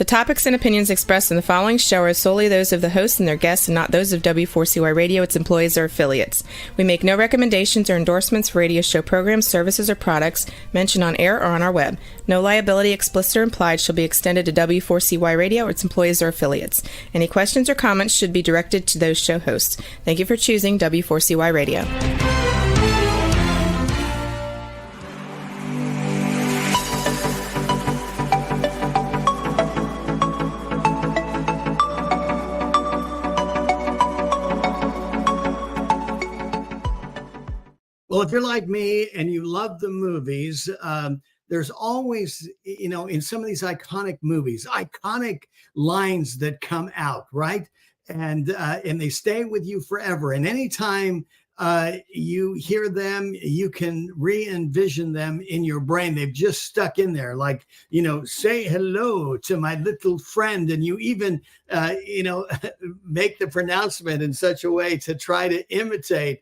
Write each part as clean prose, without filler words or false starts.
topics and opinions expressed in the following show are solely those of the host and their guests and not those of W4CY Radio, its employees, or affiliates. We make no recommendations or endorsements for radio show programs, services, or products mentioned on air or on our web. No liability, explicit or implied, shall be extended to W4CY Radio or its employees or affiliates. Any questions or comments should be directed to those show hosts. Thank you for choosing W4CY Radio. Well, if you're like me and you love the movies, there's always, in some of these iconic movies, iconic lines that come out, right? And they stay with you forever. And anytime you hear them, you can re-envision them in your brain. They've just stuck in there, like, say hello to my little friend. And you even, make the pronouncement in such a way to try to imitate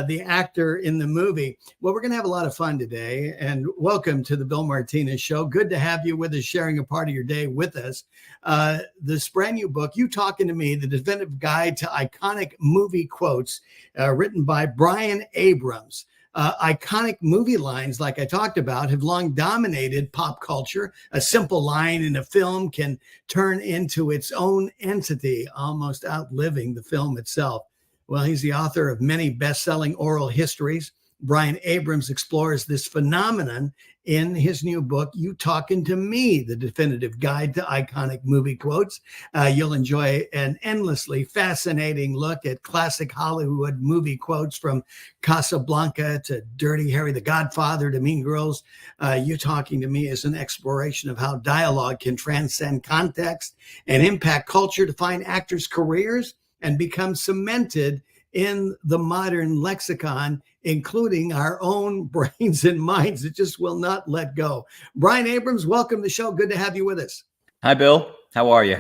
the actor in the movie. Well, we're going to have a lot of fun today, and welcome to the Bill Martinez Show. Good to have you with us, sharing a part of your day with us. This brand new book, You Talkin To Me, the definitive guide to iconic movie quotes, written by Brian Abrams. Iconic movie lines, like I talked about, have long dominated pop culture. A simple line in a film can turn into its own entity, almost outliving the film itself. Well, he's the author of many best-selling oral histories. Brian Abrams explores this phenomenon in his new book, You Talkin To Me, the definitive guide to iconic movie quotes. You'll enjoy an endlessly fascinating look at classic Hollywood movie quotes, from Casablanca to Dirty Harry, The Godfather, to Mean Girls. You Talking To Me is an exploration of how dialogue can transcend context and impact culture to find actors' careers and become cemented in the modern lexicon, including our own brains and minds. It just will not let go. Brian Abrams, welcome to the show. Good to have you with us. Hi, Bill. How are you?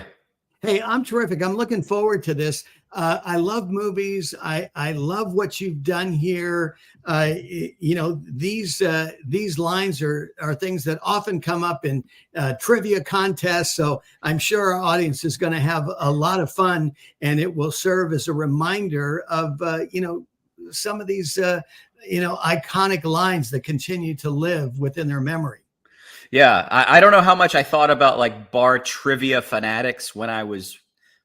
Hey, I'm terrific. I'm looking forward to this. I love movies. I love what you've done here. These lines are things that often come up in trivia contests. So I'm sure our audience is going to have a lot of fun, and it will serve as a reminder of, some of these, iconic lines that continue to live within their memory. Yeah, I don't know how much I thought about like bar trivia fanatics when I was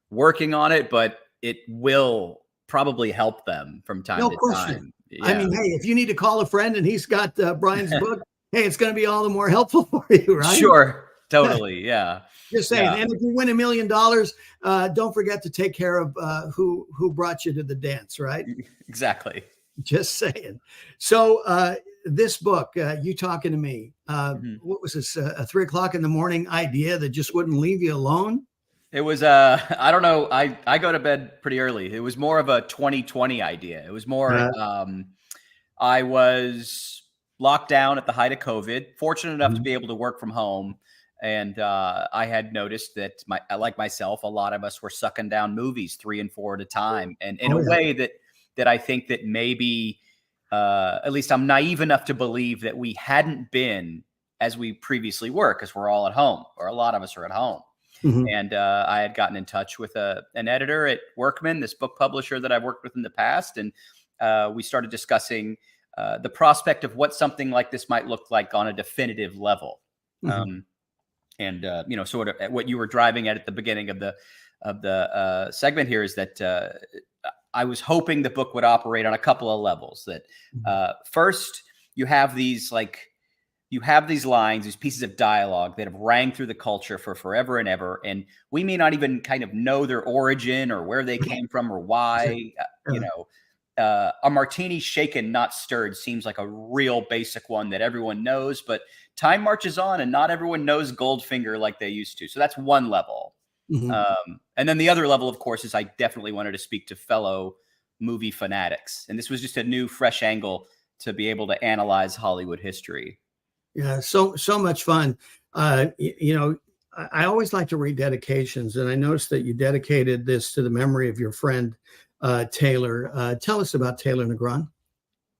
working on it, but it will probably help them from time to time. Yeah. I mean, hey, if you need to call a friend and he's got Brian's book, hey, it's going to be all the more helpful for you, right? Sure, totally, yeah. Just saying. Yeah. And if you win $1 million, don't forget to take care of who brought you to the dance, right? Exactly. Just saying. So this book, You Talking To Me, what was this, a 3 o'clock in the morning idea that just wouldn't leave you alone? It was, I don't know. I go to bed pretty early. It was more of a 2020 idea. It was more, I was locked down at the height of COVID, fortunate enough to be able to work from home. And I had noticed that, like myself, a lot of us were sucking down movies 3 and 4 at a time. And in a way that I think that maybe, at least I'm naive enough to believe that we hadn't been as we previously were, because we're all at home, or a lot of us are at home. And I had gotten in touch with an editor at Workman, this book publisher that I've worked with in the past. And we started discussing the prospect of what something like this might look like on a definitive level. Sort of what you were driving at the beginning of the segment here is that I was hoping the book would operate on a couple of levels. That first, you have these lines, these pieces of dialogue that have rang through the culture for forever and ever. And we may not even kind of know their origin or where they came from or why. A martini shaken, not stirred seems like a real basic one that everyone knows, but time marches on and not everyone knows Goldfinger like they used to. So that's one level. And then the other level, of course, is I definitely wanted to speak to fellow movie fanatics. And this was just a new, fresh angle to be able to analyze Hollywood history. Yeah, so much fun. I always like to read dedications, and I noticed that you dedicated this to the memory of your friend, Taylor. Tell us about Taylor Negron.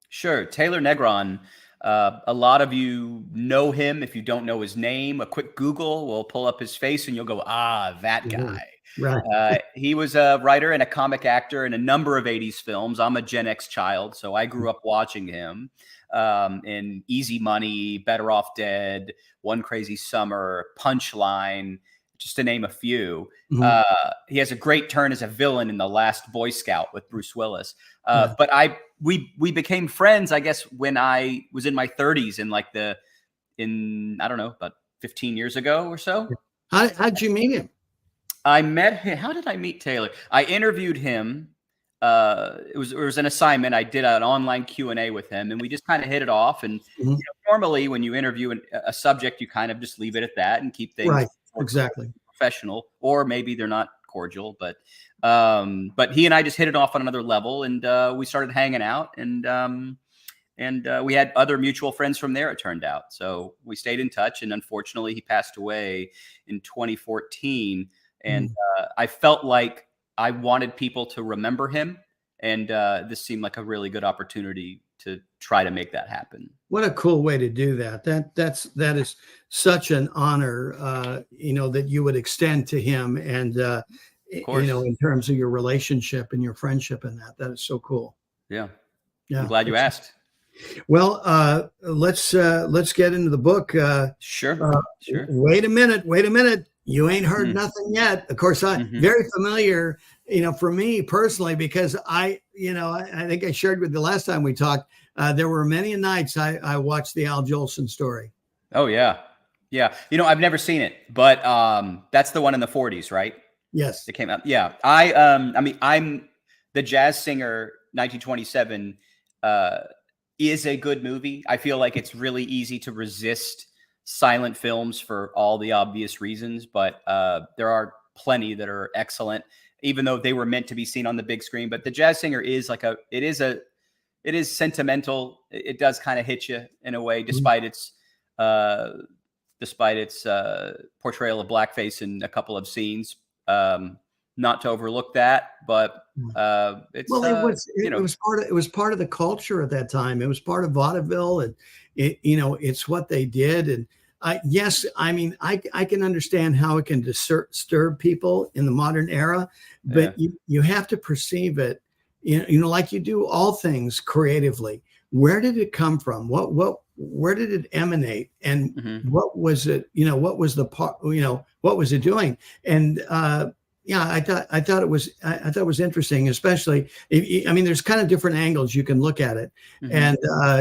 Sure. Taylor Negron A lot of you know him. If you don't know his name, a quick Google will pull up his face and you'll go, ah, that guy. Right. He was a writer and a comic actor in a number of 80s films. I'm a Gen X child, so I grew up watching him in Easy Money, Better Off Dead, One Crazy Summer, Punchline, just to name a few. He has a great turn as a villain in The Last Boy Scout with Bruce Willis. But we became friends, I guess, when I was in my 30s I don't know, about 15 years ago or so. How'd you meet him? I met him. How did I meet Taylor? I interviewed him. It was an assignment. I did an online Q&A with him, and we just kind of hit it off. And normally, when you interview a subject, you kind of just leave it at that and keep things exactly professional, or maybe they're not cordial. But he and I just hit it off on another level, and we started hanging out, and we had other mutual friends from there, it turned out. So we stayed in touch, and unfortunately, he passed away in 2014. And I felt like I wanted people to remember him, and this seemed like a really good opportunity to try to make that happen. What a cool way to do that. That is such an honor, that you would extend to him, and in terms of your relationship and your friendship, and that is so cool. Yeah. I'm glad you asked. Well, let's get into the book. Sure. Wait a minute. You ain't heard nothing yet. Of course, I'm very familiar, for me personally, because I think I shared with you last time we talked, there were many nights I watched the Al Jolson story. Oh, yeah. Yeah. I've never seen it, but that's the one in the 40s, right? Yes. It came out. Yeah. I'm The Jazz Singer, 1927, is a good movie. I feel like it's really easy to resist silent films for all the obvious reasons, but there are plenty that are excellent, even though they were meant to be seen on the big screen. But The Jazz Singer is it is sentimental. It does kind of hit you in a way, despite its portrayal of blackface in a couple of scenes. Not to overlook that, but it was part of the culture at that time. It was part of vaudeville, and it's what they did. And yes, I can understand how it can disturb people in the modern era, but you have to perceive it, like you do all things creatively. Where did it come from? Where did it emanate? And what was it? What was the part? What was it doing? And I thought it was interesting, especially there's kind of different angles you can look at it. And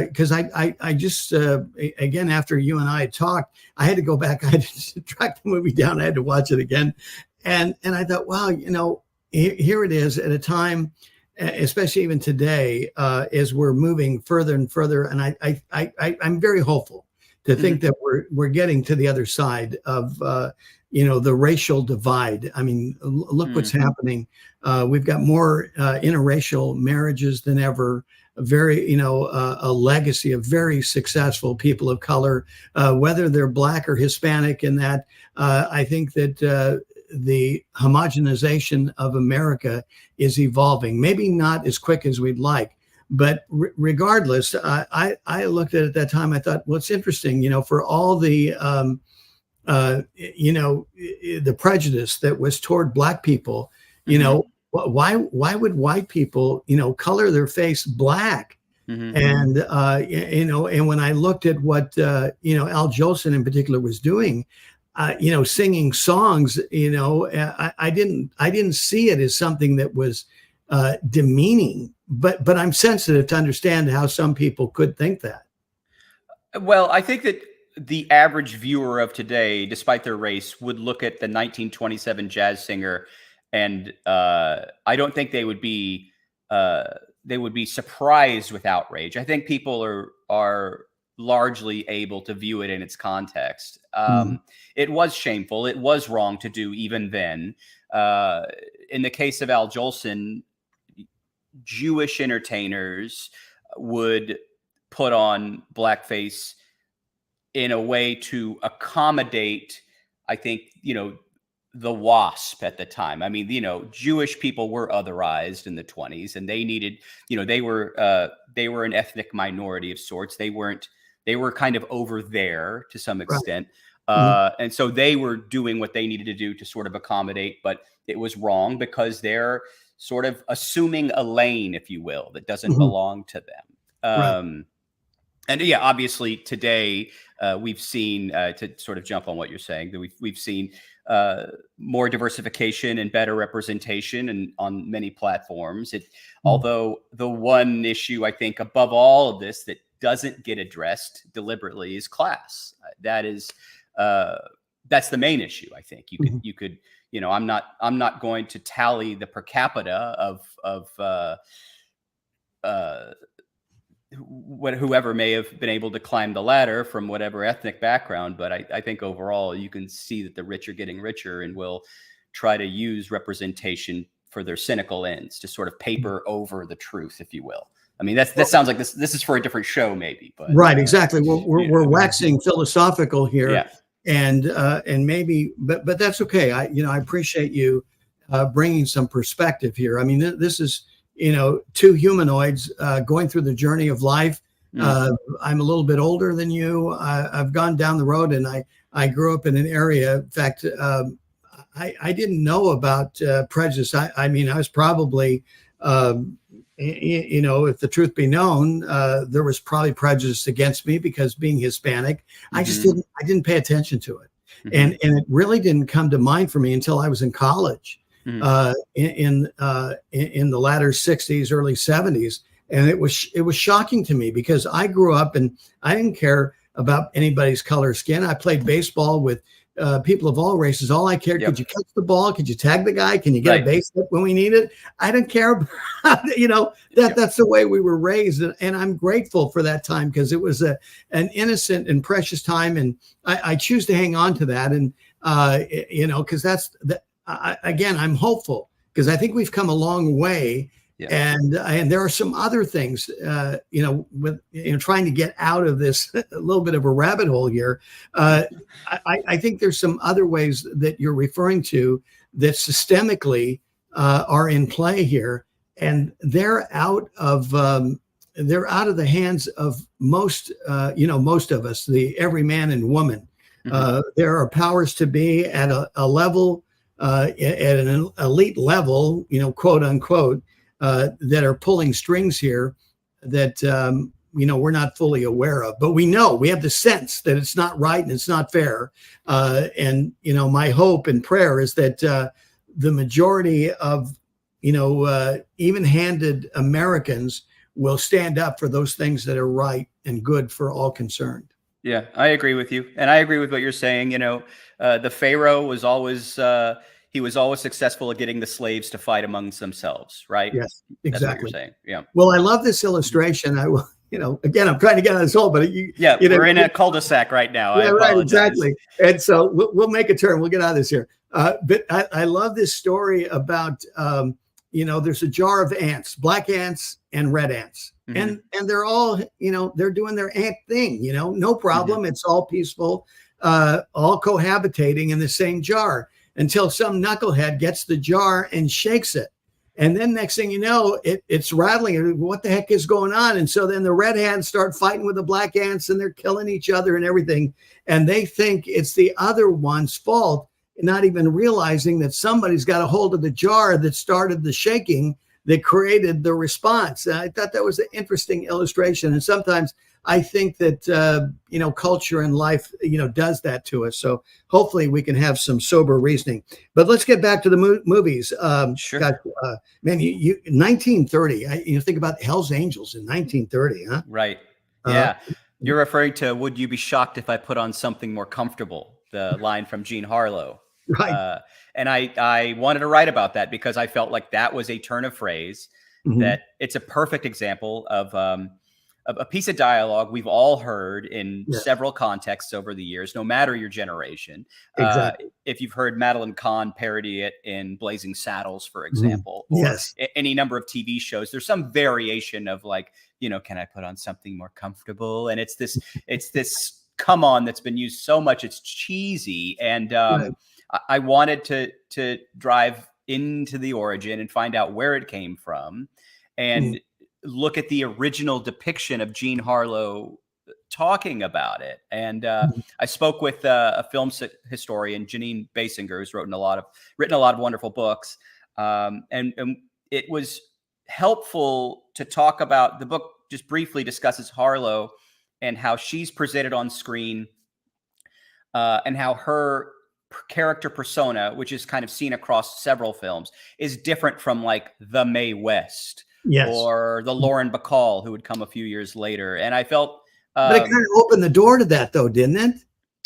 because I just again, after you and I had talked, I had to go back. I had to track the movie down. I had to watch it again, and I thought, wow, here it is at a time, especially even today, as we're moving further and further. And I'm very hopeful to think that we're getting to the other side of the racial divide. Look what's happening. We've got more interracial marriages than ever. A legacy of very successful people of color, whether they're Black or Hispanic. In that, I think that the homogenization of America is evolving. Maybe not as quick as we'd like, but regardless, I looked at it at that time. I thought, well, it's interesting, for all the the prejudice that was toward Black people, why would white people, color their face black? And, and when I looked at what, Al Jolson in particular was doing, singing songs, I didn't see it as something that was demeaning, but I'm sensitive to understand how some people could think that. Well, I think that the average viewer of today, despite their race, would look at the 1927 Jazz Singer, and I don't think they would be surprised with outrage. I think people are largely able to view it in its context. It was shameful. It was wrong to do even then. In the case of Al Jolson, Jewish entertainers would put on blackface in a way to accommodate, I think, the WASP at the time. Jewish people were otherized in the 1920s, and they needed, they were an ethnic minority of sorts. They weren't They were kind of over there to some Right. extent. Mhm. And so they were doing what they needed to do to sort of accommodate, but it was wrong because they're sort of assuming a lane, if you will, that doesn't Mhm. belong to them. Right. And yeah, obviously today we've seen, to sort of jump on what you're saying, that we've seen more diversification and better representation and on many platforms. Although the one issue I think above all of this that doesn't get addressed deliberately is class. That's the main issue. I think you could, I'm not going to tally the per capita of whoever may have been able to climb the ladder from whatever ethnic background. But I think overall you can see that the rich are getting richer and will try to use representation for their cynical ends to sort of paper over the truth, if you will. I mean, that sounds like this is for a different show maybe, but right. Exactly. We're waxing philosophical here. Yeah. And maybe, but that's okay. I appreciate you bringing some perspective here. I mean, this is, two humanoids going through the journey of life. I'm a little bit older than you. I've gone down the road, and I grew up in an area. In fact, I didn't know about prejudice. I mean, I was probably, if the truth be known, there was probably prejudice against me because being Hispanic, I didn't pay attention to it. And it really didn't come to mind for me until I was in college. In the latter 60s, early 70s. And it was shocking to me because I grew up and I didn't care about anybody's color of skin. I played baseball with people of all races. All I cared, could you catch the ball? Could you tag the guy? Can you get a base hit when we need it? I didn't care about, that's the way we were raised. And I'm grateful for that time because it was an innocent and precious time. And I choose to hang on to that. And, because again, I'm hopeful because I think we've come a long way. Yeah. And there are some other things, with trying to get out of this a little bit of a rabbit hole here. I think there's some other ways that you're referring to that systemically are in play here, and they're out of the hands of most of us, the every man and woman. There are powers to be at a level, at an elite level, quote unquote, that are pulling strings here that, we're not fully aware of, but we have the sense that it's not right and it's not fair. And my hope and prayer is that the majority of, even-handed Americans will stand up for those things that are right and good for all concerned. Yeah, I agree with you. And I agree with what you're saying. The Pharaoh was always, he was always successful at getting the slaves to fight amongst themselves, right? Yes, exactly. That's what you're saying. Yeah. Well, I love this illustration. I will, again, I'm trying to get out of this hole, but we're in a cul-de-sac right now. Yeah, right, exactly. And so we'll make a turn. We'll get out of this here. But I love this story about, there's a jar of ants, black ants and red ants. And they're all, they're doing their ant thing, no problem. It's all peaceful, all cohabitating in the same jar until some knucklehead gets the jar and shakes it. And then next thing you know, it's rattling. What the heck is going on? And so then the red ants start fighting with the black ants and they're killing each other and everything. And they think it's the other one's fault, not even realizing that somebody's got a hold of the jar that started the shaking that created the response. And I thought that was an interesting illustration. And sometimes I think that, culture and life, does that to us. So hopefully we can have some sober reasoning. But let's get back to the movies. Sure. God, man, you 1930, think about Hell's Angels in 1930, huh? Right. Yeah. You're referring to, would you be shocked if I put on something more comfortable? The line from Jean Harlow. Right. And I wanted to write about that because I felt like that was a turn of phrase that it's a perfect example of a piece of dialogue we've all heard in several contexts over the years, no matter your generation. Exactly. If you've heard Madeline Kahn parody it in Blazing Saddles, for example, or any number of TV shows, there's some variation of like, can I put on something more comfortable? And it's this come on that's been used so much, it's cheesy. And I wanted to drive into the origin and find out where it came from and look at the original depiction of Jean Harlow talking about it. And I spoke with a film historian, Janine Basinger, who's written a lot of wonderful books. And it was helpful to talk about the book. Just briefly discusses Harlow and how she's presented on screen, and how her character persona, which is kind of seen across several films, is different from like the Mae West, Yes. or the Lauren Bacall, who would come a few years later. And I felt, but it kind of opened the door to that, though, didn't it?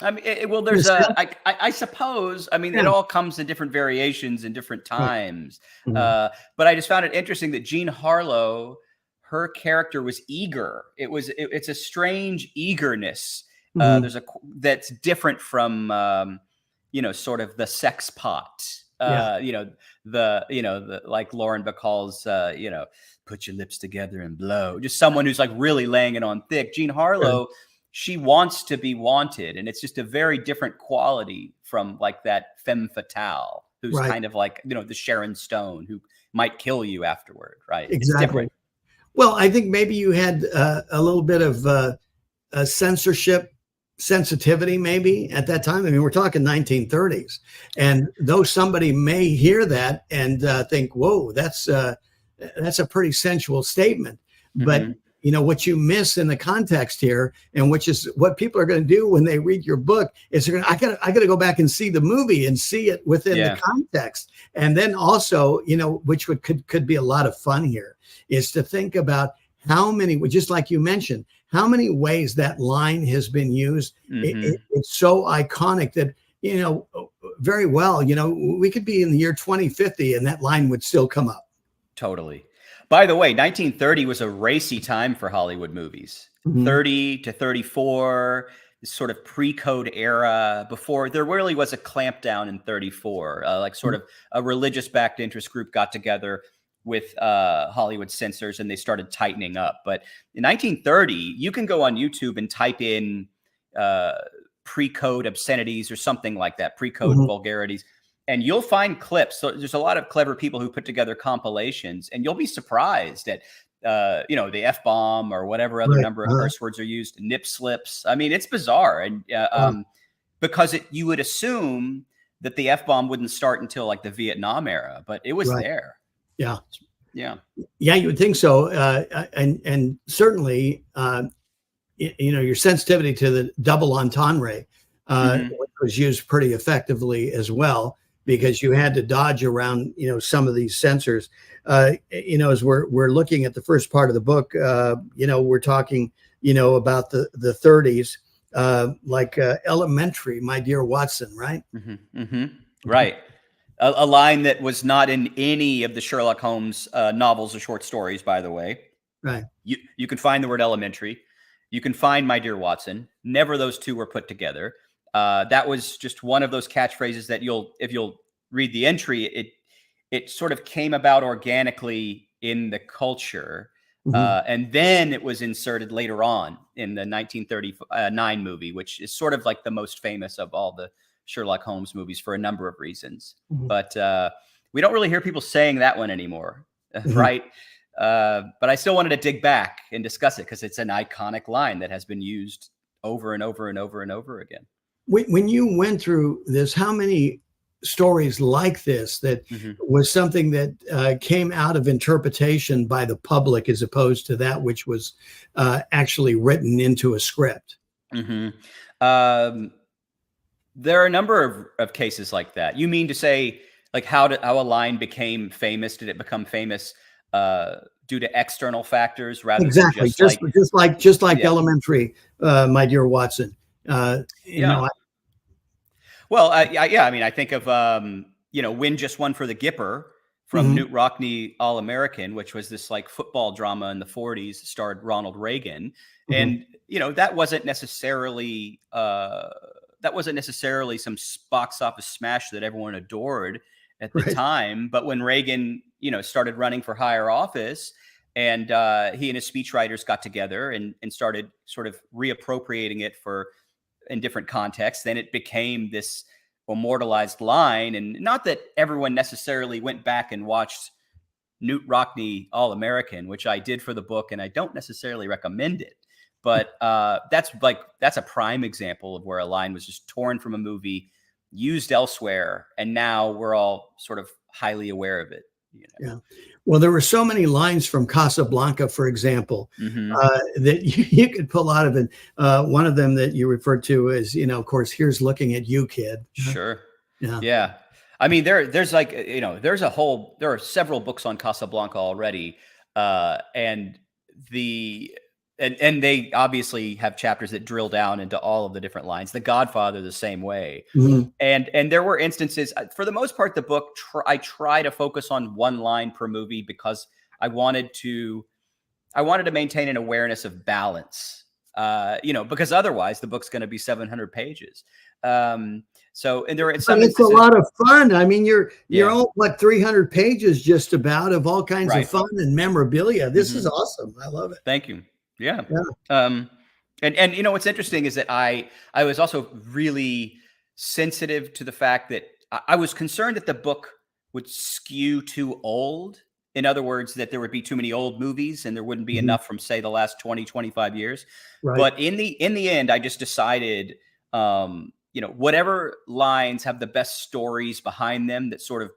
I mean, I suppose, I mean, it all comes in different variations in different times. But I just found it interesting that Jean Harlow, her character was eager. It's a strange eagerness. That's different from, sort of the sex pot, the like Lauren Bacall's, put your lips together and blow, just someone who's like really laying it on thick. Jean Harlow, she wants to be wanted. And it's just a very different quality from like that femme fatale, who's kind of like, the Sharon Stone who might kill you afterward. Right. Exactly. Well, I think maybe you had a little bit of a censorship sensitivity maybe at that time. I mean, we're talking 1930s. And though somebody may hear that and think, whoa, that's a pretty sensual statement. But what you miss in the context here, and which is what people are going to do when they read your book, is I got to go back and see the movie and see it within the context. And then also, which could be a lot of fun here, is to think about how many, just like you mentioned, how many ways that line has been used. It's so iconic that, very well, we could be in the year 2050 and that line would still come up. Totally. By the way, 1930 was a racy time for Hollywood movies. 30 to 34, this sort of pre-code era, before there really was a clampdown in 34. Like sort of a religious-backed interest group got together with Hollywood censors and they started tightening up. But in 1930, you can go on YouTube and type in pre-code obscenities or something like that, pre-code vulgarities, and you'll find clips. So there's a lot of clever people who put together compilations, and you'll be surprised at, the F-bomb or whatever other number of curse words are used, nip slips. I mean, it's bizarre. And because you would assume that the F-bomb wouldn't start until like the Vietnam era, but it was there. Yeah. You would think so. And certainly, your sensitivity to the double entendre was used pretty effectively as well, because you had to dodge around, some of these censors. As we're looking at the first part of the book, we're talking, about the 30s, like Elementary, My Dear Watson, right? Right. A line that was not in any of the Sherlock Holmes novels or short stories, by the way. Right. You can find the word elementary. You can find My Dear Watson. Never those two were put together. That was just one of those catchphrases that if you'll read the entry, it sort of came about organically in the culture. And then it was inserted later on in the 1939 movie, which is sort of like the most famous of all the Sherlock Holmes movies for a number of reasons. But we don't really hear people saying that one anymore, right? But I still wanted to dig back and discuss it because it's an iconic line that has been used over and over and over and over again. When you went through this, how many stories like this that was something that came out of interpretation by the public as opposed to that which was actually written into a script? There are a number of cases like that. You mean to say, like, how a line became famous? Did it become famous due to external factors rather than just like Elementary, My Dear Watson? Well, I mean, I think of Win Just One for the Gipper from Newt Rockne All American, which was this like football drama in the 40s, starred Ronald Reagan, and that wasn't necessarily some box office smash that everyone adored at the time. But when Reagan, started running for higher office, and he and his speechwriters got together and started sort of reappropriating it in different contexts, then it became this immortalized line. And not that everyone necessarily went back and watched Newt Rockne All American, which I did for the book, and I don't necessarily recommend it. But that's a prime example of where a line was just torn from a movie, used elsewhere, and now we're all sort of highly aware of it. You know? Yeah. Well, there were so many lines from Casablanca, for example, Mm-hmm. that you could pull out of it. One of them that you referred to is, of course, here's looking at you, kid. Sure. Yeah. Yeah. I mean, there are several books on Casablanca already. And they obviously have chapters that drill down into all of the different lines. The Godfather, the same way. Mm-hmm. And there were instances, for the most part, the book, I try to focus on one line per movie because I wanted to maintain an awareness of balance, because otherwise the book's going to be 700 pages. So, and there are some it's a lot of fun. I mean, you're all 300 pages just about of all kinds of fun and memorabilia. This is awesome. I love it. Thank you. Yeah. And what's interesting is that I was also really sensitive to the fact that I was concerned that the book would skew too old. In other words, that there would be too many old movies and there wouldn't be enough from, say, the last 20, 25 years. Right. But in the end, I just decided, whatever lines have the best stories behind them that sort of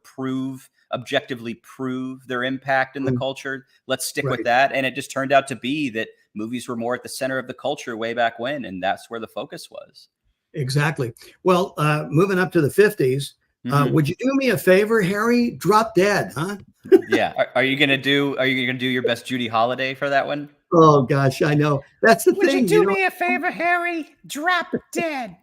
objectively prove their impact in the culture, let's stick with that. And it just turned out to be that movies were more at the center of the culture way back when, and that's where the focus was. Exactly. Well, moving up to the 50s, would you do me a favor, Harry? Drop Dead, huh? Yeah. Are you gonna do your best Judy Holliday for that one? Oh gosh, I know. That's the thing. Would you do me a favor, Harry? Drop Dead.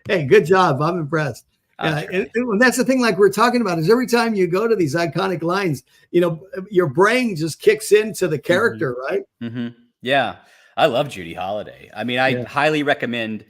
Hey, good job. I'm impressed. And that's the thing, like we're talking about, is every time you go to these iconic lines, your brain just kicks into the character, right? Mm-hmm. Yeah. I love Judy Holliday. I mean, I highly recommend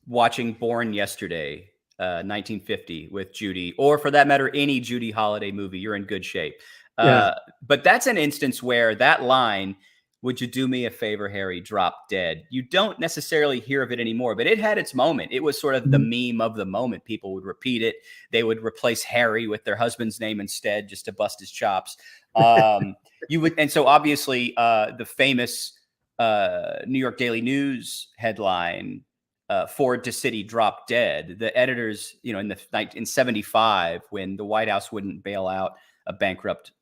watching Born Yesterday, 1950 with Judy, or for that matter, any Judy Holliday movie. You're in good shape. But that's an instance where that line, would you do me a favor, Harry, drop dead, you don't necessarily hear of it anymore, but it had its moment. It was sort of the meme of the moment. People would repeat it. They would replace Harry with their husband's name instead, just to bust his chops. And so obviously the famous New York Daily News headline, Ford to City drop dead. The editors, in 75, when the White House wouldn't bail out a bankrupt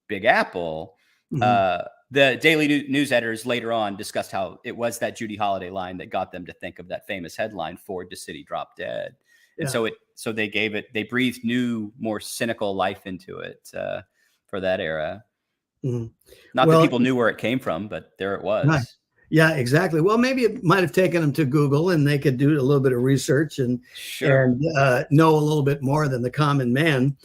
Big Apple, the Daily News editors later on discussed how it was that Judy Holliday line that got them to think of that famous headline, Ford to City drop dead. And so they breathed new, more cynical life into it for that era. Not that people knew where it came from, but there it was. Right. Yeah, exactly. Well, maybe it might have taken them to Google and they could do a little bit of research and know a little bit more than the common man.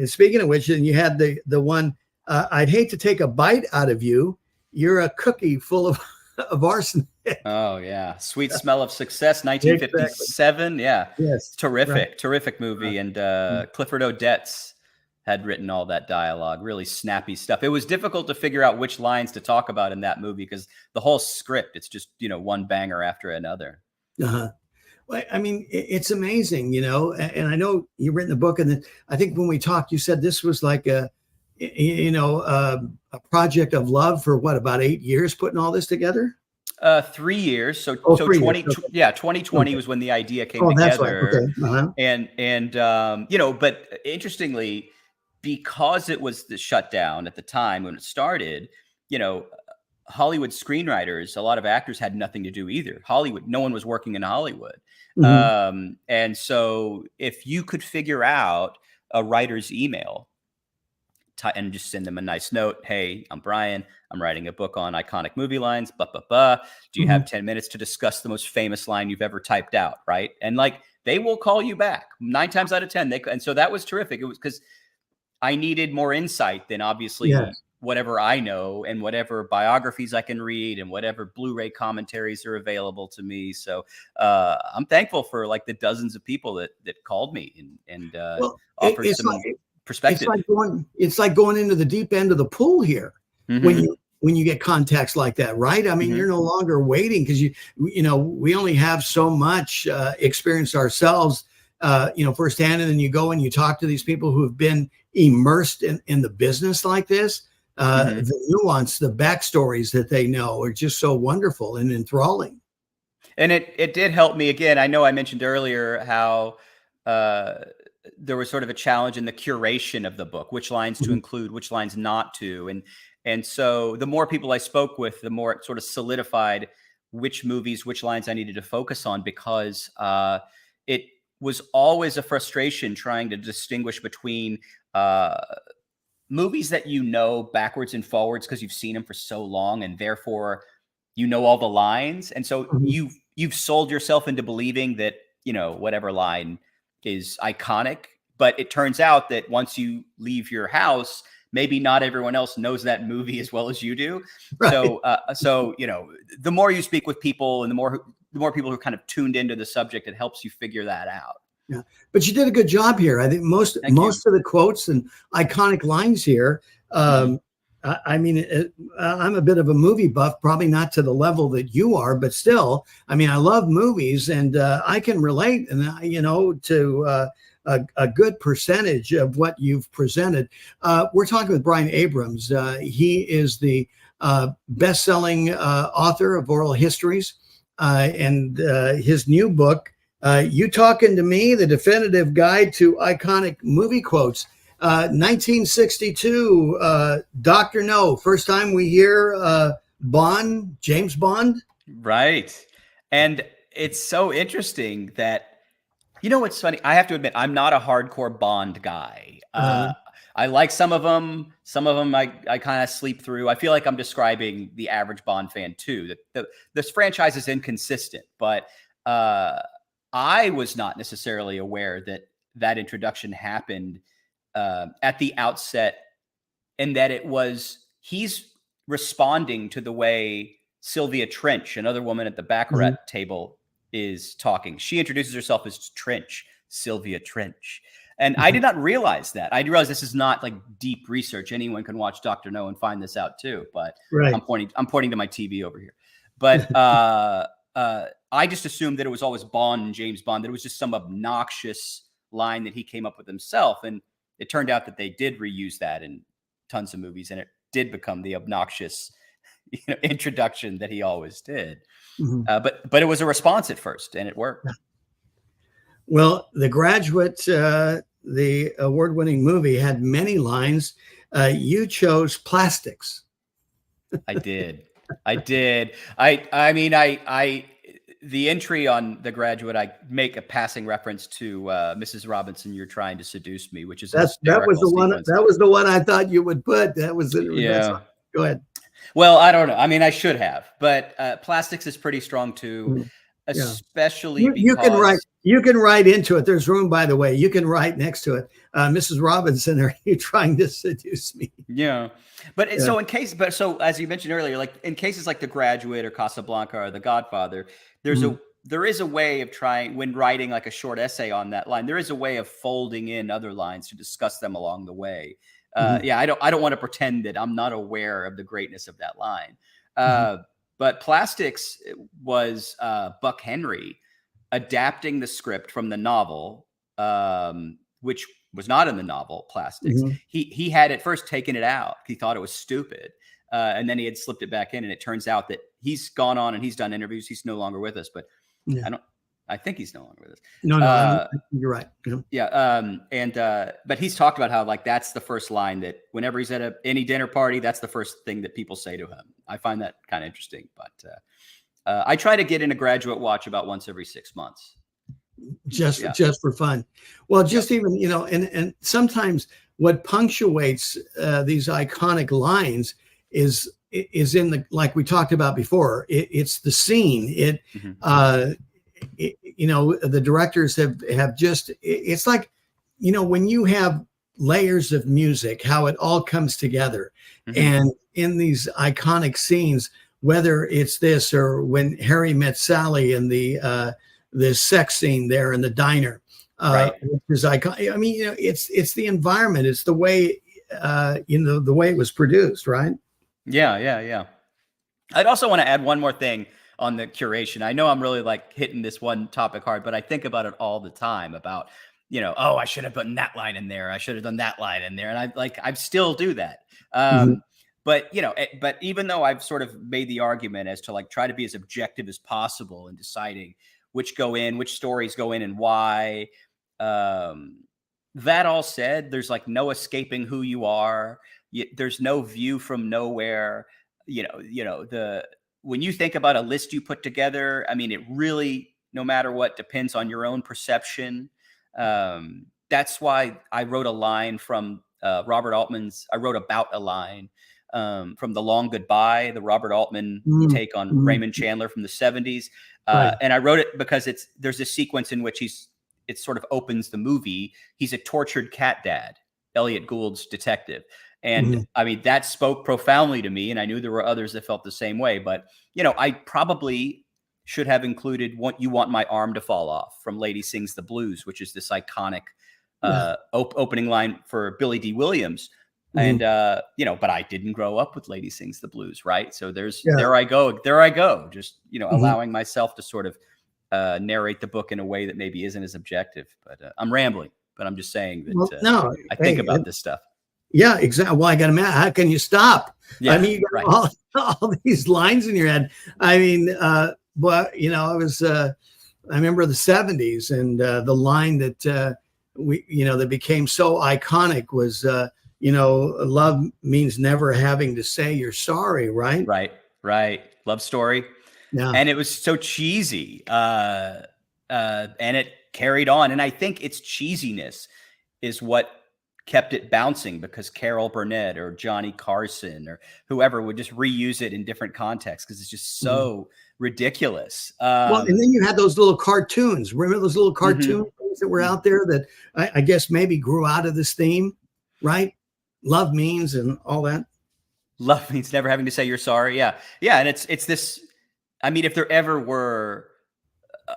Speaking of which, and you had the one, I'd hate to take a bite out of you. You're a cookie full of arsenic. Oh yeah. Sweet Smell of Success, 1957. Exactly. Yeah. Yes. Terrific movie. And Clifford Odets had written all that dialogue, really snappy stuff. It was difficult to figure out which lines to talk about in that movie because the whole script, it's just, one banger after another. Well, I mean, it's amazing, and I know you've written the book, and I think when we talked, you said this was like a project of love for about 8 years putting all this together? 3 years. So 2020 was when the idea came together. That's right. Okay. And but interestingly, because it was shut down at the time when it started, Hollywood screenwriters, a lot of actors had nothing to do either. No one was working in Hollywood. And so if you could figure out a writer's email and just send them a nice note, hey, I'm Brian, I'm writing a book on iconic movie lines, do you have 10 minutes to discuss the most famous line you've ever typed out, right? And they will call you back 9 times out of 10. And so that was terrific. It was because I needed more insight than obviously whatever I know and whatever biographies I can read and whatever Blu-ray commentaries are available to me. So I'm thankful for the dozens of people that called me and offered some perspective. It's like going into the deep end of the pool here when you get contacts like that, right? I mean, you're no longer waiting because we only have so much experience ourselves, firsthand, and then you go and you talk to these people who have been immersed in the business like this. Mhm. The nuance, the backstories that they know are just so wonderful and enthralling. And it did help me again. I know I mentioned earlier how uh, there was sort of a challenge in the curation of the book, which lines to Mhm. include, which lines not to, and so the more people I spoke with, the more it sort of solidified which movies, which lines I needed to focus on, because it was always a frustration trying to distinguish between uh, movies that you know backwards and forwards because you've seen them for so long, and therefore you know all the lines, and so Mhm. you've sold yourself into believing that whatever line is iconic. But it turns out that once you leave your house, maybe not everyone else knows that movie as well as you do. Right. So the more you speak with people, and the more people who are kind of tuned into the subject, it helps you figure that out. Yeah, but you did a good job here. I think most Thank you. most of the quotes and iconic lines here. Mhm. I mean, I'm a bit of a movie buff, probably not to the level that you are, but still, I mean, I love movies, and I can relate, and to a good percentage of what you've presented. We're talking with Brian Abrams. He is the best-selling author of oral histories, and his new book. You Talking to Me, the definitive guide to iconic movie quotes. 1962, Dr. No. First time we hear Bond, James Bond. Right. And it's so interesting that, what's funny? I have to admit, I'm not a hardcore Bond guy. Uh, I like some of them. Some of them I kind of sleep through. I feel like I'm describing the average Bond fan too. That this franchise is inconsistent, but I was not necessarily aware that that introduction happened at the outset, and that he's responding to the way Sylvia Trench, another woman at the Baccarat mhm, table, is talking. She introduces herself as Trench, Sylvia Trench. And I mhm. did not realize that. I realize this is not like deep research. Anyone can watch Dr. No and find this out too. But Right. I'm pointing to my TV over here. But I just assumed that it was always Bond and James Bond, that it was just some obnoxious line that he came up with himself. And it turned out that they did reuse that in tons of movies, and it did become the obnoxious introduction that he always did. Mhm. But it was a response at first, and it worked. Well, The Graduate, the award-winning movie, had many lines. You chose plastics. I did. I mean, the entry on The Graduate, I make a passing reference to Mrs. Robinson, You're Trying to Seduce Me, which is a That was hysterical the one. sequence. That was the one I thought you would put. That was it. That's Yeah. go ahead. Well, I don't know. I mean, I should have, but Plastics is pretty strong too, Mhm. Yeah. especially You can write. because You can write into it. There's room, by the way. You can write next to it. Mrs. Robinson, are you trying to seduce me? yeah. But Yeah. so as you mentioned earlier, like in cases like The Graduate or Casablanca or The Godfather, Mhm. there is a way of trying, when writing like a short essay on that line, there is a way of folding in other lines to discuss them along the way. Mhm. Yeah, I don't want to pretend that I'm not aware of the greatness of that line. Mhm. But Plastics was Buck Henry adapting the script from the novel, which was not in the novel Plastics. Mhm. He had at first taken it out. He thought it was stupid. And then he had slipped it back in, and it turns out that he's gone on and he's done interviews. He's no longer with us, but Yeah. I think he's no longer with us. No, you're right. Yeah. Yeah. But he's talked about how like that's the first line that whenever he's at any dinner party, that's the first thing that people say to him. I find that kind of interesting, but I try to get in a Graduate watch about once every 6 months. Yeah. Just for fun. Well, Yep. just even and sometimes what punctuates these iconic lines is in the, like we talked about before. It's the scene. Mhm. The directors have just. It's like, when you have layers of music, how it all comes together, Mhm. and in these iconic scenes, whether it's this or when Harry met Sally in the sex scene there in the diner, Right. which is iconic. I mean, it's the environment, it's the way, the way it was produced, right? Yeah. I'd also want to add one more thing on the curation. I know I'm really like hitting this one topic hard, but I think about it all the time about, oh, I should have put that line in there. I should have done that line in there. And I still do that. Mhm. But, but even though I've sort of made the argument as to like try to be as objective as possible in deciding which stories go in and why, that all said, there's like no escaping who you are. There's no view from nowhere. When you think about a list you put together, I mean, it really, no matter what, depends on your own perception. That's why I wrote a line from Robert Altman's. I wrote about a line from The Long Goodbye, the Robert Altman take on Raymond Chandler from the 70s. And I wrote it because there's a sequence in which it sort of opens the movie. He's a tortured cat dad, Elliot Gould's detective. And I mean, that spoke profoundly to me. And I knew there were others that felt the same way. But, I probably should have included "What You Want My Arm to Fall Off" from Lady Sings the Blues, which is this iconic opening line for Billy D. Williams. And, but I didn't grow up with Lady Sings the Blues. Right. So there I go. Just, allowing myself to sort of narrate the book in a way that maybe isn't as objective. But I'm rambling, but I'm just saying that I think about this stuff. Yeah, exactly. Well, I got to imagine, how can you stop? Yeah, I mean, you got all these lines in your head. I mean, I remember the 70s, and the line that that became so iconic was, love means never having to say you're sorry, right? Right. Love Story. Yeah. And it was so cheesy, and it carried on. And I think its cheesiness is what kept it bouncing, because Carol Burnett or Johnny Carson or whoever would just reuse it in different contexts because it's just so ridiculous. Well, and then you had those little cartoons. Remember those little cartoon things that were out there that I guess maybe grew out of this theme, right? Love means and all that. Love means never having to say you're sorry. Yeah. Yeah. And it's this, I mean, if there ever were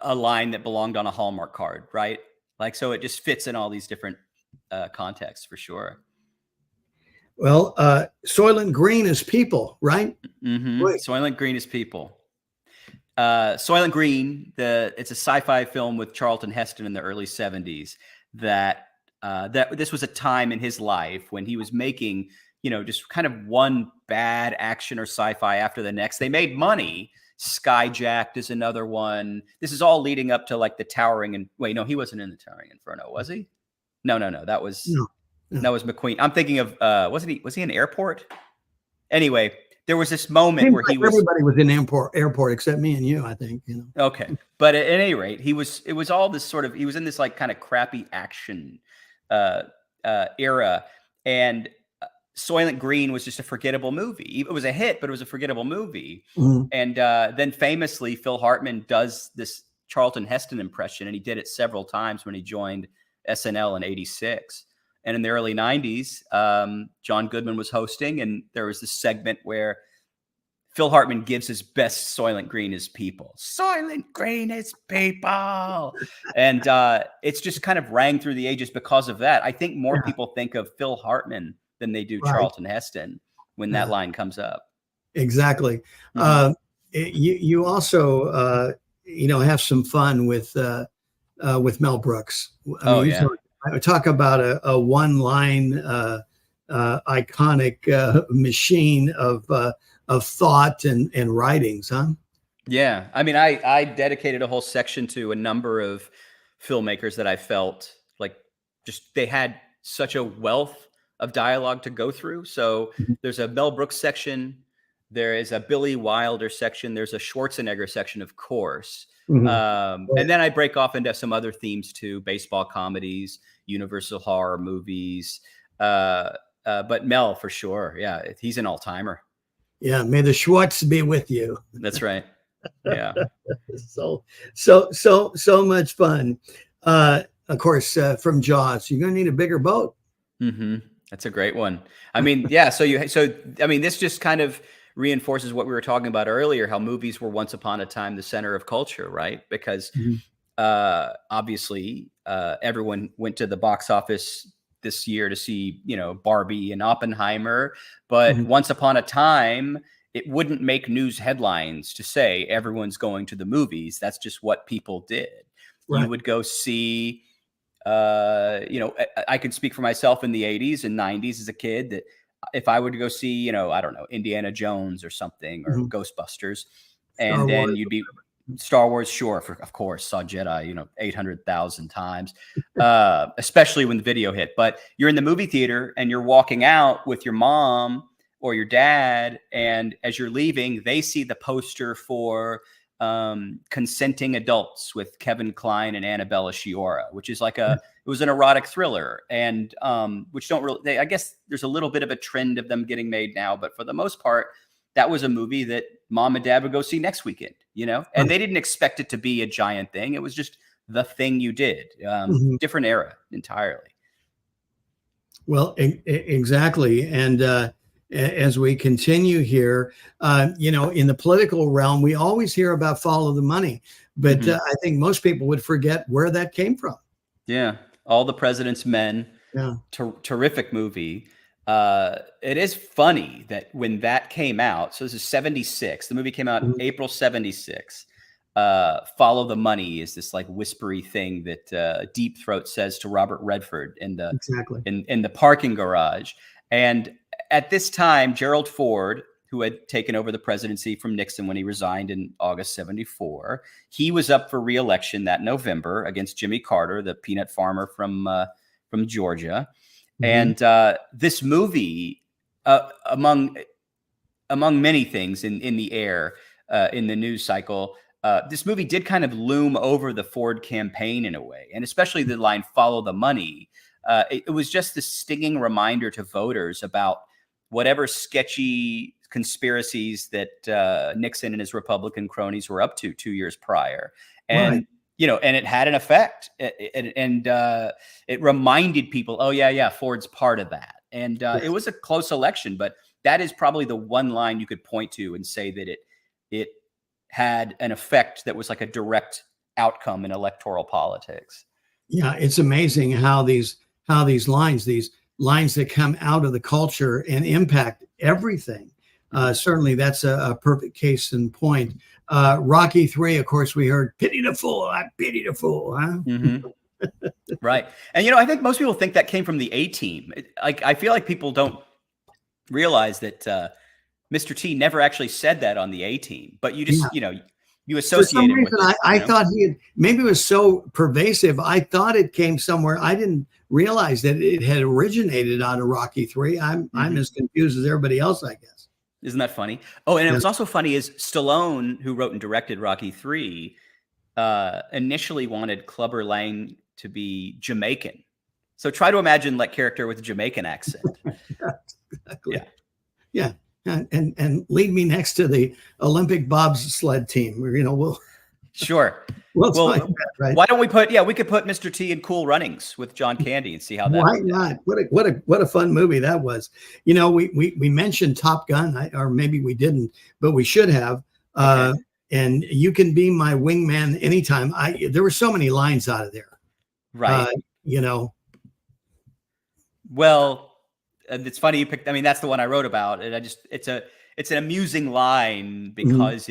a line that belonged on a Hallmark card, right? Like, so it just fits in all these different contexts for sure. Well, Soylent Green is people, right? Soylent Green is people. Soylent Green, it's a sci-fi film with Charlton Heston in the early 70s that this was a time in his life when he was making, just kind of one bad action or sci-fi after the next. They made money. Skyjacked is another one. This is all leading up to like the Towering and wait, no, he wasn't in the Towering Inferno, was he? No. That was McQueen. I'm thinking of was he in Airport? Anyway, there was this moment where everybody was in airport except me and you, I think. Okay, but at any rate, he was in this like kind of crappy action era, and Soylent Green was just a forgettable movie. It was a hit, but it was a forgettable movie. And then famously, Phil Hartman does this Charlton Heston impression, and he did it several times when he joined SNL in '86. And in the early 90s, John Goodman was hosting, and there was this segment where Phil Hartman gives his best Soylent Green is people. Soylent Green is people. And it's just kind of rang through the ages because of that. I think more people think of Phil Hartman than they do Charlton Heston when that line comes up. Exactly. You also, have some fun with Mel Brooks. I talk about a one-line iconic machine of thought and writings, huh? Yeah. I mean, I dedicated a whole section to a number of filmmakers that I felt like just they had such a wealth of dialogue to go through. So there's a Mel Brooks section. There is a Billy Wilder section. There's a Schwarzenegger section, of course. And then I break off into some other themes too, baseball comedies, Universal horror movies. But Mel, for sure. Yeah, he's an all-timer. Yeah, may the Schwartz be with you. That's right. Yeah. So much fun. Of course, from Jaws, you're going to need a bigger boat. That's a great one. I mean, yeah. This just kind of reinforces what we were talking about earlier, how movies were once upon a time the center of culture, right? Because obviously everyone went to the box office this year to see, Barbie and Oppenheimer. But once upon a time, it wouldn't make news headlines to say everyone's going to the movies. That's just what people did. Right. You would go see, I could speak for myself in the 80s and 90s as a kid that if I would go see, you know, I don't know, Indiana Jones or something, or Ghostbusters, and Star then Wars. you'd be Star Wars, sure, of course, saw Jedi, you know, 800,000 times, especially when the video hit. But you're in the movie theater and you're walking out with your mom or your dad, and as you're leaving, they see the poster for Consenting Adults with Kevin Kline and Annabella Sciorra, which is like it was an erotic thriller, and which don't really, I guess there's a little bit of a trend of them getting made now, but for the most part, that was a movie that mom and dad would go see next weekend, you know, and they didn't expect it to be a giant thing. It was just the thing you did. Different era entirely. Well, exactly. And as we continue here, you know, in the political realm, we always hear about follow the money, but I think most people would forget where that came from. Yeah. All the President's Men. Yeah. Terrific movie. It is funny that when that came out, so this is 76, the movie came out in April 76. Follow the money is this like whispery thing that Deep Throat says to Robert Redford in the in the parking garage. And at this time, Gerald Ford, who had taken over the presidency from Nixon when he resigned in August 74, he was up for re-election that November against Jimmy Carter, the peanut farmer from Georgia. And this movie, among many things in the air, in the news cycle, this movie did kind of loom over the Ford campaign in a way, and especially the line "Follow the money." It was just this stinging reminder to voters about whatever sketchy conspiracies that Nixon and his Republican cronies were up to 2 years prior, and. You know, and it had an effect, and it reminded people, oh yeah, Ford's part of that, and it was a close election, but that is probably the one line you could point to and say that it had an effect that was like a direct outcome in electoral politics. Yeah, it's amazing how these lines that come out of the culture and impact everything. Certainly, that's a perfect case in point. Rocky III, of course, we heard "Pity the fool, I pity the fool," huh? Right, and you know, I think most people think that came from the A-Team. Like, I feel like people don't realize that Mr. T never actually said that on the A-Team, but you just, you know, you associate it with it. I thought maybe it was so pervasive. I thought it came somewhere. I didn't realize that it had originated out of Rocky III. I'm as confused as everybody else, I guess. Isn't that funny? Oh, and it was also funny is Stallone, who wrote and directed Rocky III, initially wanted Clubber Lang to be Jamaican. So try to imagine that character with a Jamaican accent. Exactly. Yeah. And lead me next to the Olympic bobsled team. You know, we'll sure. Well, that, right? Why don't we we could put Mr. T in Cool Runnings with John Candy and see how that. Why not? What a fun movie that was. You know, we mentioned Top Gun, or maybe we didn't, but we should have. Okay. And you can be my wingman anytime. There were so many lines out of there. Right. You know. Well, it's funny you picked. I mean, that's the one I wrote about, and it's an amusing line because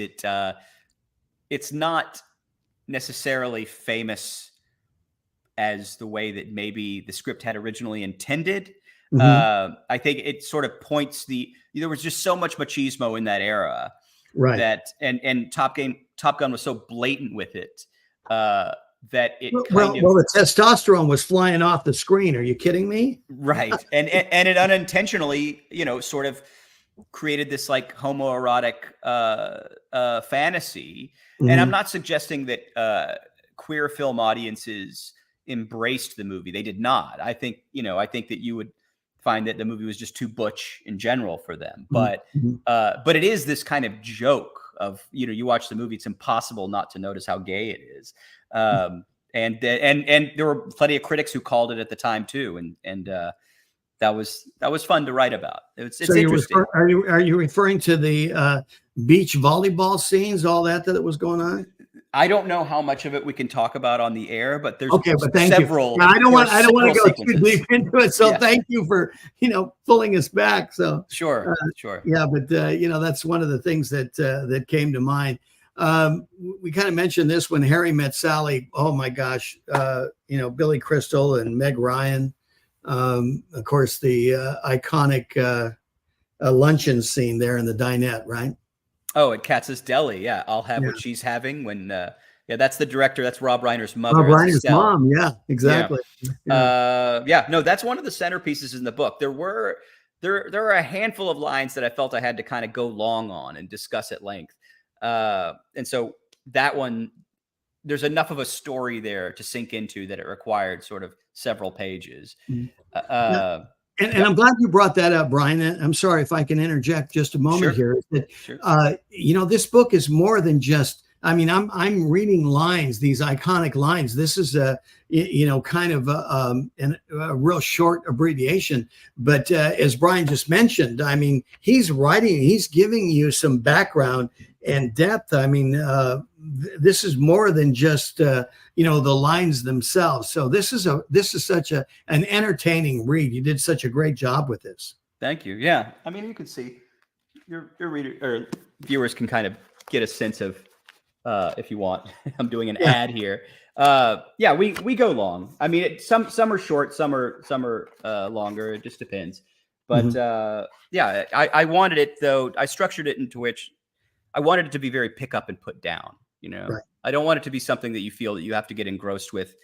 it's not necessarily famous as the way that maybe the script had originally intended. I think it sort of points there was just so much machismo in that era, right? That and Top Gun was so blatant with it that it well, the testosterone was flying off the screen. Are you kidding me? Right, and it unintentionally, you know, sort of created this like homoerotic fantasy. And I'm not suggesting that queer film audiences embraced the movie. They did not. I think that you would find that the movie was just too butch in general for them. But it is this kind of joke of, you know, you watch the movie, it's impossible not to notice how gay it is. And there were plenty of critics who called it at the time too. And that was fun to write about. It's interesting. Are you referring to the beach volleyball scenes, all that was going on? I don't know how much of it we can talk about on the air, but there's several. I don't want to go too deep into it. So thank you for, you know, pulling us back. So sure. Yeah, but you know, that's one of the things that came to mind. We kind of mentioned this when Harry Met Sally. Oh my gosh, you know, Billy Crystal and Meg Ryan. Of course, the iconic luncheon scene there in the dinette, right? Oh, at Katz's Deli. Yeah. I'll have what she's having when, yeah, that's the director. That's Rob Reiner's mother. Rob Reiner's mom. Yeah, exactly. Yeah. No, that's one of the centerpieces in the book. There are a handful of lines that I felt I had to kind of go long on and discuss at length. And so that one, there's enough of a story there to sink into that it required sort of several pages. And I'm glad you brought that up, Brian. I'm sorry if I can interject just a moment here. This book is more than just, I'm reading lines, these iconic lines. This is kind of a real short abbreviation. But as Brian just mentioned, he's giving you some background and depth. This is more than just the lines themselves. So this is such an entertaining read. You did such a great job with this. Thank you. Yeah, you can see your reader or viewers can kind of get a sense of if you want. I'm doing an ad here. We go long. Some are short, some are longer. It just depends. But I wanted it though. I structured it into which I wanted it to be very pick up and put down. Right. I don't want it to be something that you feel that you have to get engrossed with,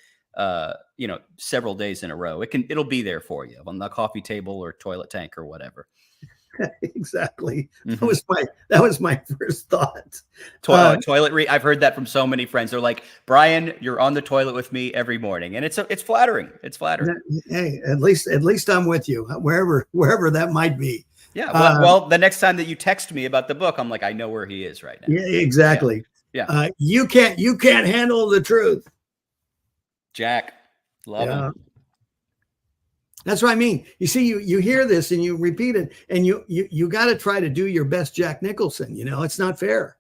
several days in a row. It'll be there for you on the coffee table or toilet tank or whatever. Exactly. That was my first thought. Toilet read. I've heard that from so many friends. They're like, Brian, you're on the toilet with me every morning. And it's flattering. It's flattering. Hey, at least I'm with you wherever that might be. Yeah. Well, the next time that you text me about the book, I'm like, I know where he is right now. Yeah, exactly. Yeah. You can't handle the truth. Jack. Love him. That's what I mean. You see, you hear this and you repeat it, and you got to try to do your best Jack Nicholson. It's not fair.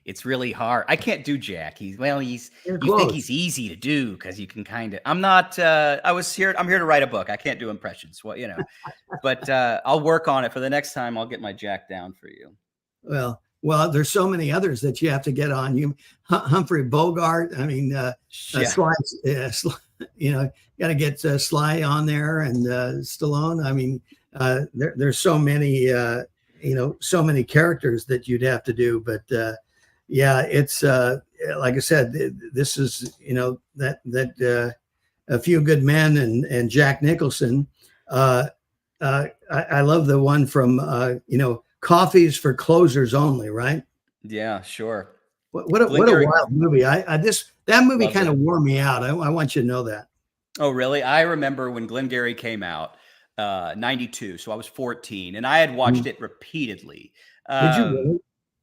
It's really hard. I can't do Jack. You close. think he's easy to do because you can kind of. I'm not. I'm here to write a book. I can't do impressions. But I'll work on it for the next time. I'll get my Jack down for you. Well, there's so many others that you have to get on. Humphrey Bogart. Sly. Got to get Sly on there and Stallone. There's so many. So many characters that you'd have to do. But it's like I said, this is that A Few Good Men and Jack Nicholson. I love the one from Coffees for Closers Only, right? Yeah, sure. What a wild movie. That movie kind of wore me out. I want you to know that. Oh, really? I remember when Glengarry came out, 92. So I was 14 and I had watched it repeatedly. Did you really?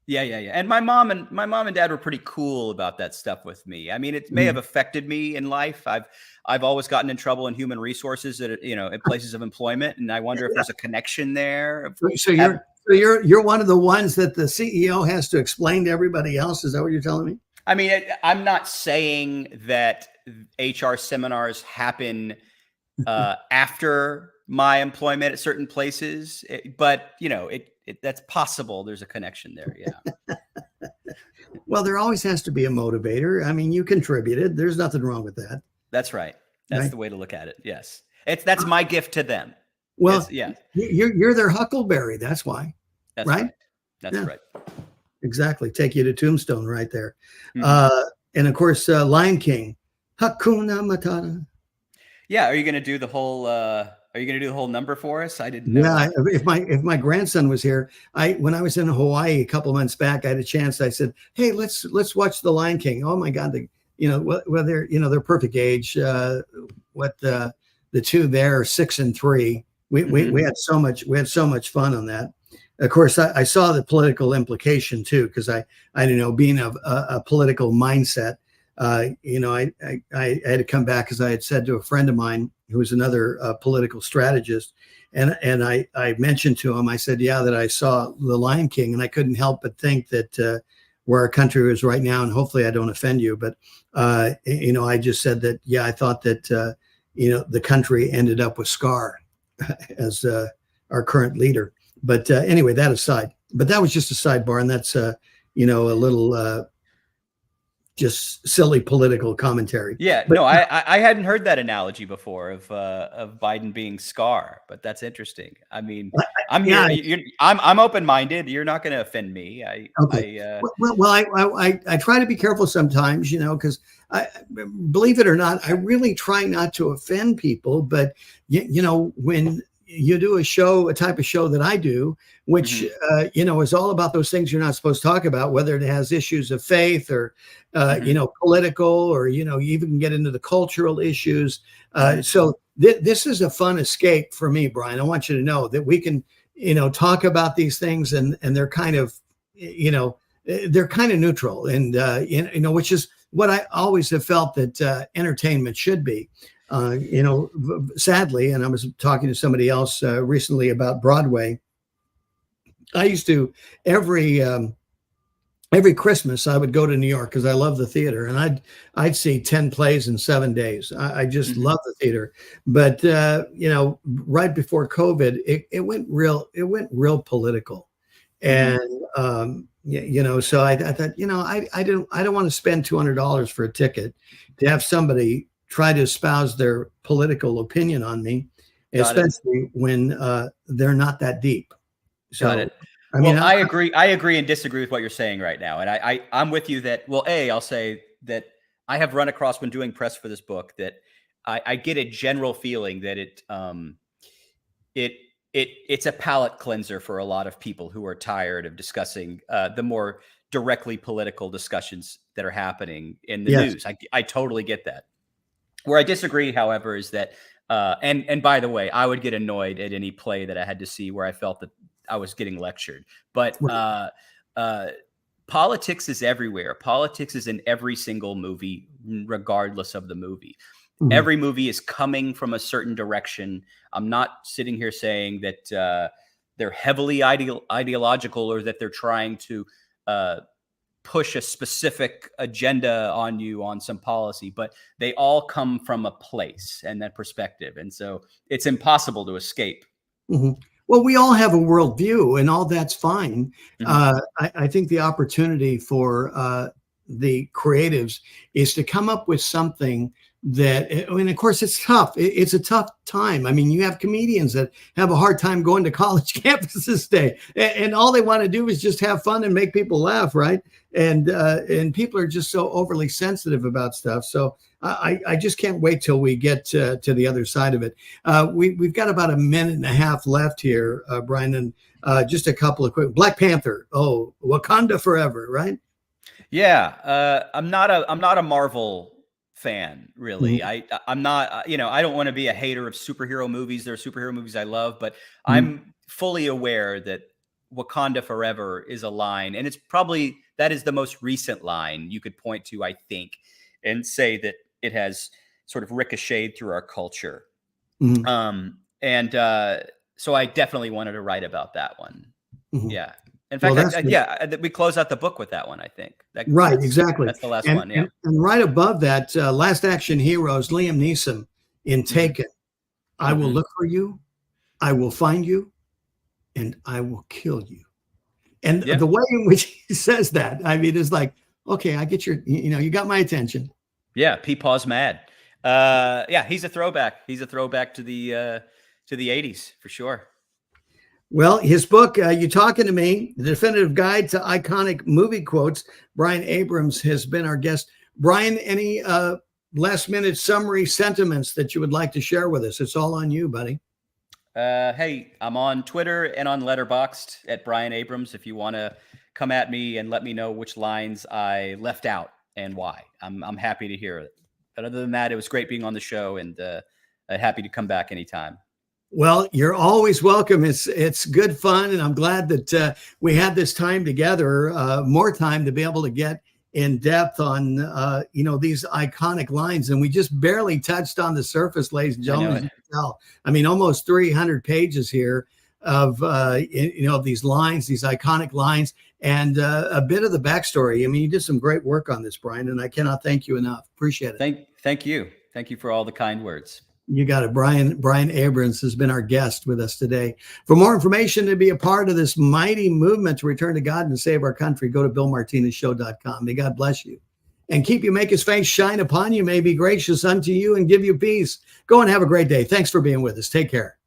Yeah. And my mom and dad were pretty cool about that stuff with me. It may have affected me in life. I've always gotten in trouble in human resources at places of employment. And I wonder if there's a connection there. So you're one of the ones that the CEO has to explain to everybody else. Is that what you're telling me? I'm not saying that HR seminars happen after my employment at certain places, but that's possible. There's a connection there. Yeah. Well, there always has to be a motivator. You contributed. There's nothing wrong with that. That's right. That's the way to look at it. Yes. That's my gift to them. Well, you're their huckleberry. That's why. That's right. That's right. Exactly. Take you to Tombstone right there. And of course, Lion King, Hakuna Matata. Yeah. Are you going to do the whole number for us? I didn't know. Yeah. If my grandson was here, when I was in Hawaii a couple months back, I had a chance. I said, hey, let's watch the Lion King. Oh my God. They're perfect age. The two there, 6 and 3. We had so much fun on that. Of course, I saw the political implication too, because I don't know, being a political mindset, I had to come back, because I had said to a friend of mine who was another political strategist, and I mentioned to him, I said, that I saw The Lion King, and I couldn't help but think that where our country is right now, and hopefully I don't offend you, but I just said that I thought that the country ended up with Scar as our current leader. But anyway, that aside, but that was just a sidebar, and that's a little just silly political commentary. Yeah, But no, I hadn't heard that analogy before of Biden being Scar, but that's interesting. I mean, I'm here. I'm open minded. You're not going to offend me. Okay. I try to be careful sometimes, because I believe it or not, I really try not to offend people. But when you do a type of show that I do, which is all about those things you're not supposed to talk about, whether it has issues of faith or political, or you even get into the cultural issues. So this is a fun escape for me, Brian. I want you to know that we can talk about these things, and they're kind of they're kind of neutral, and which is what I always have felt that entertainment should be. Sadly, and I was talking to somebody else recently about Broadway. I used to every Christmas I would go to New York because I love the theater, and I'd see 10 plays in 7 days. I just love the theater. But right before COVID, it went real political, and so I thought, I don't want to spend $200 for a ticket to have somebody try to espouse their political opinion on me, especially when they're not that deep. So, got it. I agree. I agree and disagree with what you're saying right now. And I'm with you that, I'll say that I have run across when doing press for this book that I get a general feeling that it's a palate cleanser for a lot of people who are tired of discussing the more directly political discussions that are happening in the news. I totally get that. Where I disagree, however, is that, and by the way, I would get annoyed at any play that I had to see where I felt that I was getting lectured. But politics is everywhere. Politics is in every single movie, regardless of the movie. Mm-hmm. Every movie is coming from a certain direction. I'm not sitting here saying that they're heavily ideological or that they're trying to push a specific agenda on you on some policy, but they all come from a place and that perspective. And so it's impossible to escape. Mm-hmm. Well, we all have a worldview, and all that's fine. Mm-hmm. I think the opportunity for the creatives is to come up with something that, and of course it's tough. It's a tough time. I mean, you have comedians that have a hard time going to college campuses today, and all they want to do is just have fun and make people laugh, right? And people are just so overly sensitive about stuff. So I just can't wait till we get to the other side of it. We've got about a minute and a half left here, Brian, and just a couple of quick. Black Panther. Oh, Wakanda forever, right? Yeah, I'm not a Marvel fan, really. Mm-hmm. I'm not, I don't want to be a hater of superhero movies. There are superhero movies I love, but mm-hmm. I'm fully aware that Wakanda Forever is a line, and it's probably, that is the most recent line you could point to, I think, and say that it has sort of ricocheted through our culture. Mm-hmm. So I definitely wanted to write about that one. Mm-hmm. Yeah. In fact, we close out the book with that one, I think. Right, exactly. That's the last one, yeah. And right above that, Last Action Heroes, Liam Neeson in Taken. Mm-hmm. I will look for you, I will find you, and I will kill you. And the way in which he says that, I mean, is like, okay, I get your, you got my attention. Yeah, Peepaw's mad. He's a throwback. He's a throwback to the 80s, for sure. Well, his book, You Talkin To Me, The Definitive Guide to Iconic Movie Quotes. Brian Abrams has been our guest. Brian, any last-minute summary sentiments that you would like to share with us? It's all on you, buddy. Hey, I'm on Twitter and on Letterboxd at Brian Abrams. If you want to come at me and let me know which lines I left out and why, I'm happy to hear it. But other than that, it was great being on the show, and happy to come back anytime. Well, you're always welcome. It's good fun, and I'm glad that we had this time together, more time to be able to get in depth on these iconic lines, and we just barely touched on the surface, ladies and gentlemen. I mean, almost 300 pages here of these lines, these iconic lines, and a bit of the backstory. I mean, you did some great work on this, Brian, and I cannot thank you enough. Appreciate it. Thank you. Thank you for all the kind words. You got it. Brian Abrams has been our guest with us today. For more information to be a part of this mighty movement to return to God and save our country, go to BillMartinezShow.com. May God bless you and keep you, make his face shine upon you, may be gracious unto you and give you peace. Go and have a great day. Thanks for being with us. Take care.